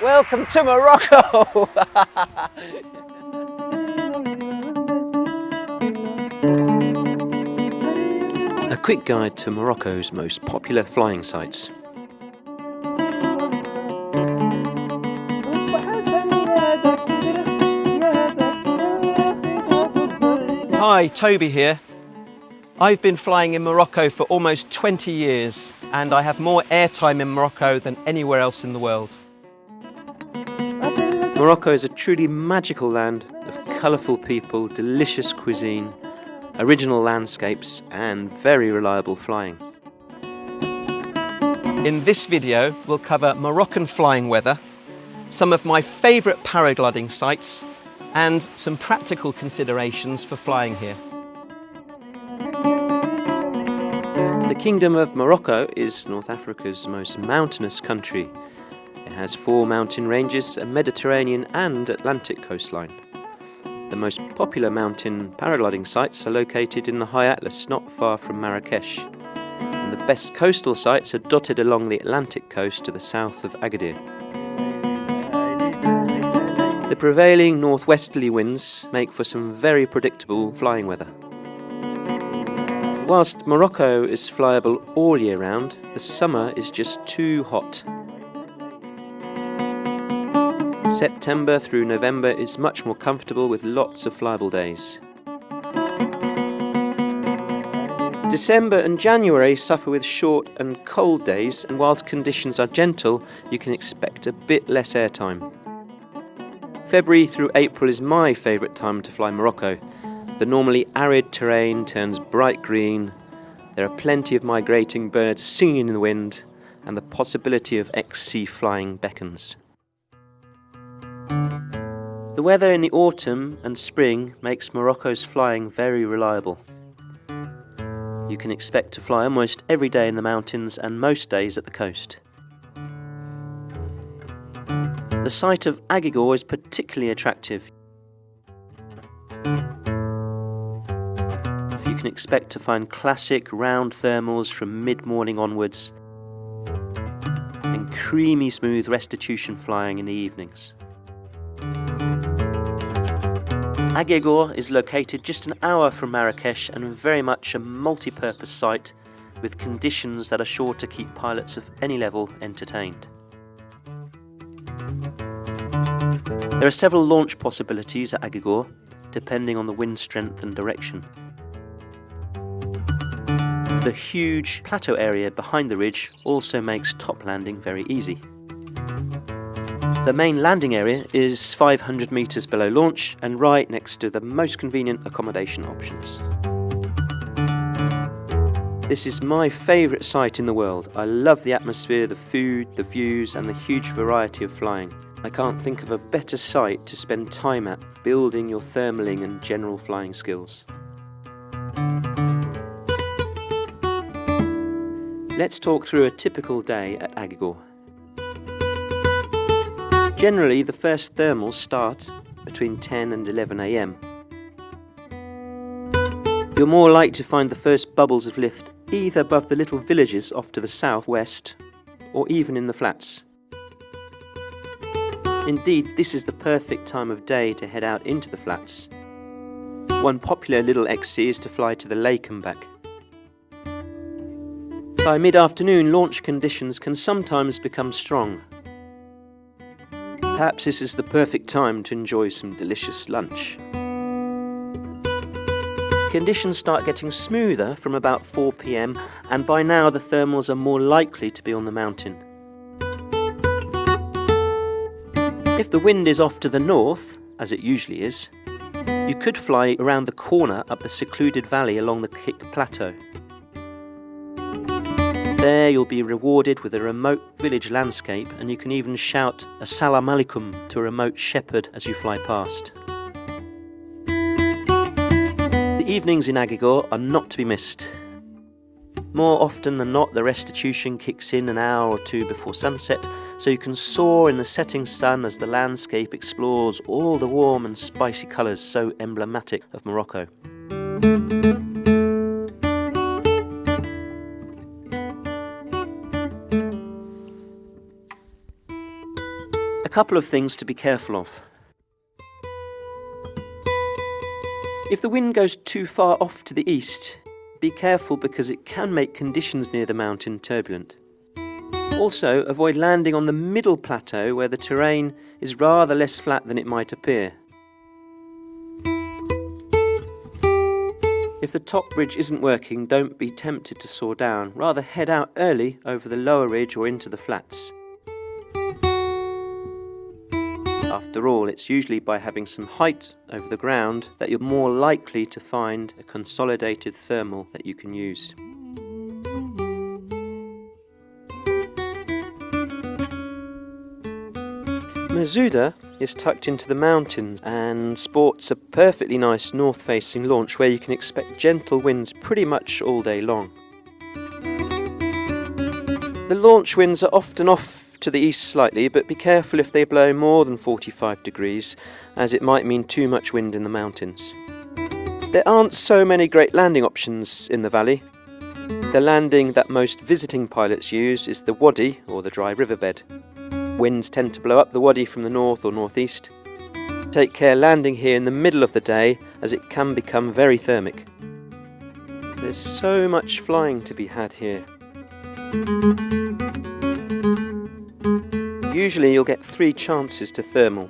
Welcome to Morocco! A quick guide to Morocco's most popular flying sites. Hi, Toby here. I've been flying in Morocco for almost 20 years and I have more airtime in Morocco than anywhere else in the world. Morocco is a truly magical land of colourful people, delicious cuisine, original landscapes and very reliable flying. In this video we'll cover Moroccan flying weather, some of my favourite paragliding sites and some practical considerations for flying here. The Kingdom of Morocco is North Africa's most mountainous country. It has 4 mountain ranges, a Mediterranean and Atlantic coastline. The most popular mountain paragliding sites are located in the High Atlas, not far from Marrakesh. And the best coastal sites are dotted along the Atlantic coast to the south of Agadir. The prevailing northwesterly winds make for some very predictable flying weather. Whilst Morocco is flyable all year round, the summer is just too hot. September through November is much more comfortable with lots of flyable days. December and January suffer with short and cold days, and whilst conditions are gentle, you can expect a bit less airtime. February through April is my favourite time to fly Morocco. The normally arid terrain turns bright green, there are plenty of migrating birds singing in the wind, and the possibility of ex-sea flying beckons. The weather in the autumn and spring makes Morocco's flying very reliable. You can expect to fly almost every day in the mountains and most days at the coast. The site of Aguergour is particularly attractive. You can expect to find classic round thermals from mid-morning onwards and creamy smooth restitution flying in the evenings. Aguergour is located just an hour from Marrakesh and very much a multi-purpose site with conditions that are sure to keep pilots of any level entertained. There are several launch possibilities at Aguergour, depending on the wind strength and direction. The huge plateau area behind the ridge also makes top landing very easy. The main landing area is 500 metres below launch and right next to the most convenient accommodation options. This is my favourite site in the world. I love the atmosphere, the food, the views and the huge variety of flying. I can't think of a better site to spend time at building your thermaling and general flying skills. Let's talk through a typical day at Aguergour. Generally, the first thermals start between 10 and 11 AM. You're more likely to find the first bubbles of lift either above the little villages off to the southwest or even in the flats. Indeed, this is the perfect time of day to head out into the flats. One popular little ex-sea is to fly to the lake and back. By mid-afternoon, launch conditions can sometimes become strong. Perhaps this is the perfect time to enjoy some delicious lunch. Conditions start getting smoother from about 4 PM, and by now the thermals are more likely to be on the mountain. If the wind is off to the north, as it usually is, you could fly around the corner up the secluded valley along the Kik Plateau. There you'll be rewarded with a remote village landscape, and you can even shout "Assalamu alaikum" to a remote shepherd as you fly past. The evenings in Aguergour are not to be missed. More often than not, the restitution kicks in an hour or two before sunset, so you can soar in the setting sun as the landscape explores all the warm and spicy colours so emblematic of Morocco. A couple of things to be careful of. If the wind goes too far off to the east, be careful because it can make conditions near the mountain turbulent. Also, avoid landing on the middle plateau where the terrain is rather less flat than it might appear. If the top bridge isn't working, don't be tempted to soar down. Rather head out early over the lower ridge or into the flats. After all, it's usually by having some height over the ground that you're more likely to find a consolidated thermal that you can use. Msouda is tucked into the mountains and sports a perfectly nice north-facing launch where you can expect gentle winds pretty much all day long. The launch winds are often off to the east slightly, but be careful if they blow more than 45 degrees, as it might mean too much wind in the mountains. There aren't so many great landing options in the valley. The landing that most visiting pilots use is the wadi, or the dry riverbed. Winds tend to blow up the wadi from the north or northeast. Take care landing here in the middle of the day, as it can become very thermic. There's so much flying to be had here. Usually you'll get 3 chances to thermal.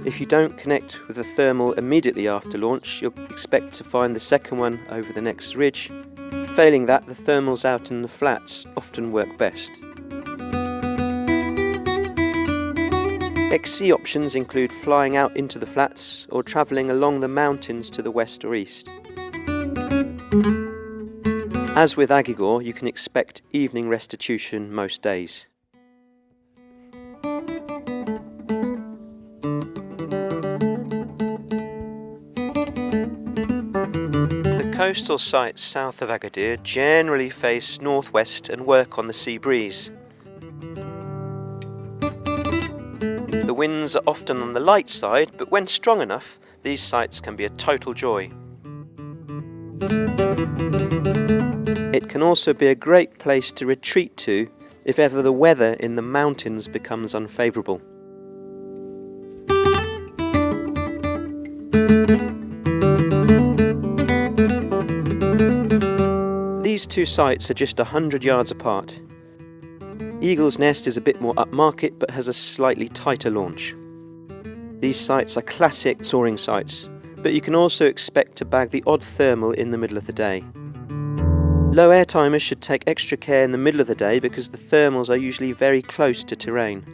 If you don't connect with a thermal immediately after launch, you'll expect to find the second one over the next ridge. Failing that, the thermals out in the flats often work best. XC options include flying out into the flats or travelling along the mountains to the west or east. As with Aguergour, you can expect evening restitution most days. The coastal sites south of Aguergour generally face northwest and work on the sea breeze. The winds are often on the light side, but when strong enough, these sites can be a total joy. It can also be a great place to retreat to if ever the weather in the mountains becomes unfavourable. These 2 sites are just 100 yards apart. Eagle's Nest is a bit more upmarket but has a slightly tighter launch. These sites are classic soaring sites, but you can also expect to bag the odd thermal in the middle of the day. Low air timers should take extra care in the middle of the day because the thermals are usually very close to terrain.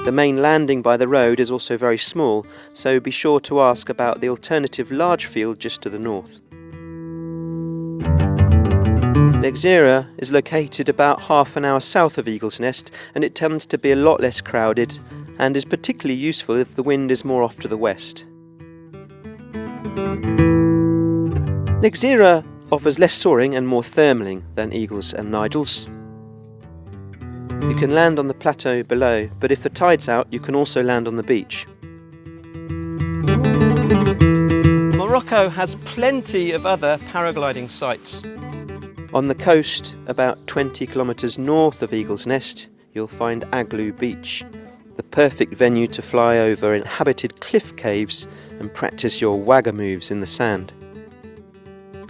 The main landing by the road is also very small, so be sure to ask about the alternative large field just to the north. Legzira is located about half an hour south of Eagle's Nest, and it tends to be a lot less crowded and is particularly useful if the wind is more off to the west. Legzira offers less soaring and more thermaling than Eagles and Nigels. You can land on the plateau below, but if the tide's out, you can also land on the beach. Morocco has plenty of other paragliding sites. On the coast, about 20 kilometres north of Eagle's Nest, you'll find Aguergour Beach, the perfect venue to fly over inhabited cliff caves and practice your wagga moves in the sand.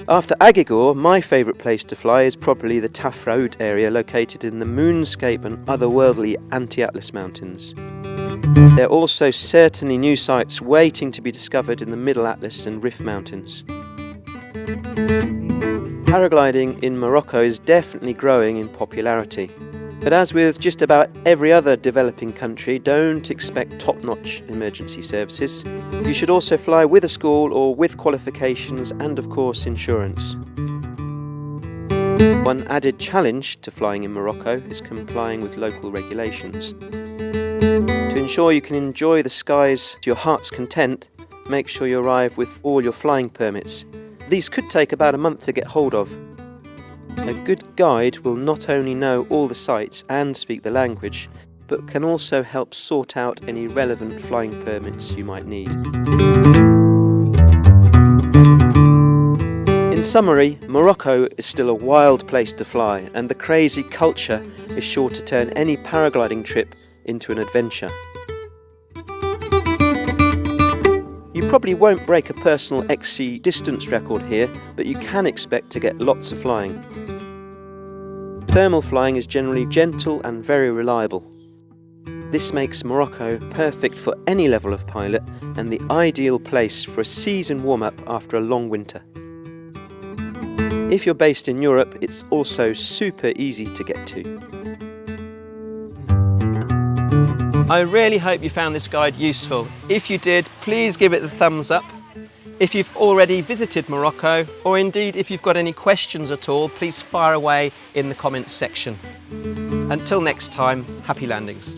After Aguergour, my favourite place to fly is probably the Tafraout area located in the Moonscape and otherworldly Anti-Atlas Mountains. There are also certainly new sites waiting to be discovered in the Middle Atlas and Rif Mountains. Paragliding in Morocco is definitely growing in popularity. But as with just about every other developing country, don't expect top-notch emergency services. You should also fly with a school or with qualifications and, of course, insurance. One added challenge to flying in Morocco is complying with local regulations. To ensure you can enjoy the skies to your heart's content, make sure you arrive with all your flying permits. These could take about a month to get hold of. A good guide will not only know all the sites and speak the language, but can also help sort out any relevant flying permits you might need. In summary, Morocco is still a wild place to fly, and the crazy culture is sure to turn any paragliding trip into an adventure. You probably won't break a personal XC distance record here, but you can expect to get lots of flying. Thermal flying is generally gentle and very reliable. This makes Morocco perfect for any level of pilot and the ideal place for a season warm-up after a long winter. If you're based in Europe, it's also super easy to get to. I really hope you found this guide useful. If you did, please give it the thumbs up. If you've already visited Morocco, or indeed if you've got any questions at all, please fire away in the comments section. Until next time, happy landings.